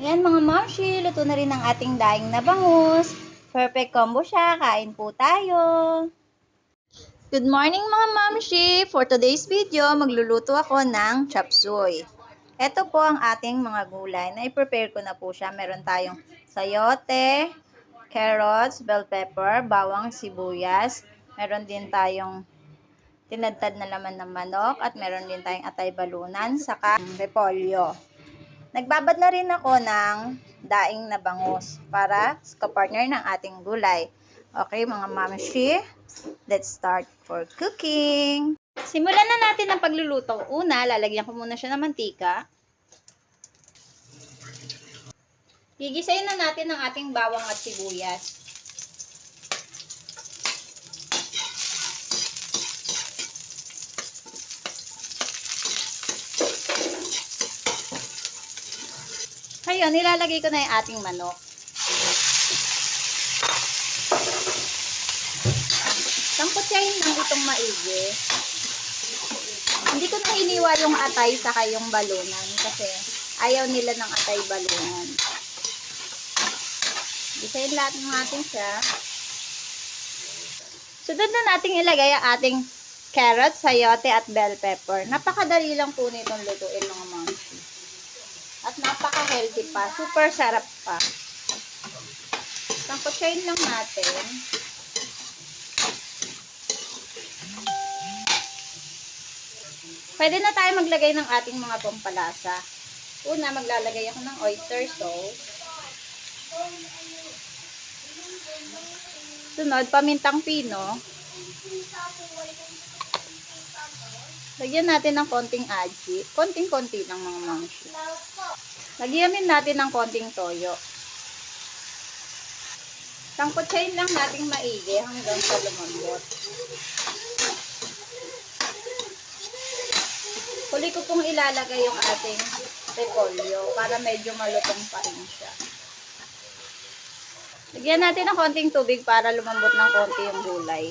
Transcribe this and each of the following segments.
Yan mga mamshi, luto na rin ang ating daing na bangus. Perfect combo siya, kain po tayo. Good morning mga mamshi! For today's video, magluluto ako ng chop suey. Ito po ang ating mga gulay. Na-prepare ko na po siya. Meron tayong sayote, carrots, bell pepper, bawang, sibuyas. Meron din tayong tinadtad na laman ng manok at meron din tayong atay balunan, saka repolyo. Nagbabad na rin ako ng daing na bangus para kapartner ng ating gulay. Okay mga mamshi, let's start for cooking. Simulan na natin ang pagluluto. Una, lalagyan ko muna siya ng mantika. Gigisayin na natin ang ating bawang at sibuyas. Ngayon, nilalagay ko na yung ating manok. Tangkotsahin lang itong maigi. Hindi ko na hiniwa yung atay saka yung balunan kasi ayaw nila ng atay balunan. Gisayin lahat ng ating siya. Sunod na nating ilagay ang ating carrots, sayote at bell pepper. Napakadali lang po nitong lutuin mga mamsi. At napaka-healthy pa. Super sarap pa. Tangkotsahin lang natin. Pwede na tayo maglagay ng ating mga pampalasa. Una, maglalagay ako ng oyster sauce. Sunod, pamintang pino. Lagyan natin ng konting aji. Konting-konti lang mga mamsi. Lagyan din natin ng konting toyo. Tangkotsahin lang natin maigi hanggang sa lumambot. Huli ko pong ilalagay yung ating repolyo para medyo malutong pa rin siya. Lagyan natin ng konting tubig para lumambot ng konti yung gulay.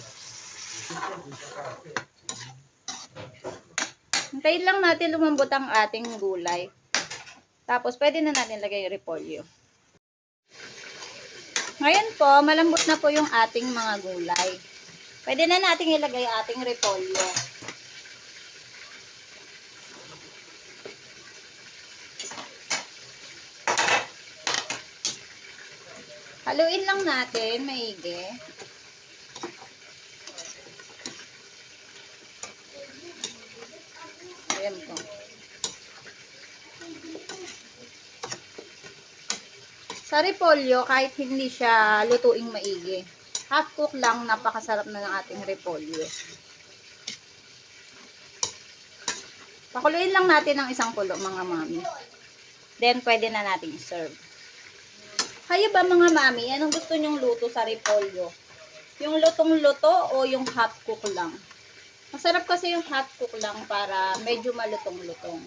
Hintayin lang natin lumambot ang ating gulay. Tapos, pwede na natin lagay yung repolyo. Ngayon po, malambot na po yung ating mga gulay. Pwede na natin ilagay yung ating repolyo. Haluin lang natin, maigi. Ayan po. Sa repolyo, kahit hindi siya lutuing maigi, half cook lang, napakasarap na ng ating repolyo. Pakuluin lang natin ng isang kulo, mga mami. Then, pwede na natin serve. Kayo ba, mga mami, anong gusto nyong luto sa repolyo? Yung lutong-luto o yung half cook lang? Masarap kasi yung half cook lang para medyo malutong-lutong.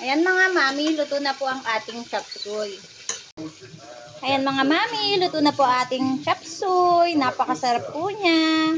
Ayan mga mami, luto na po ang ating chop suey. Ayan mga mami, luto na po ating chop suey. Napakasarap po niya.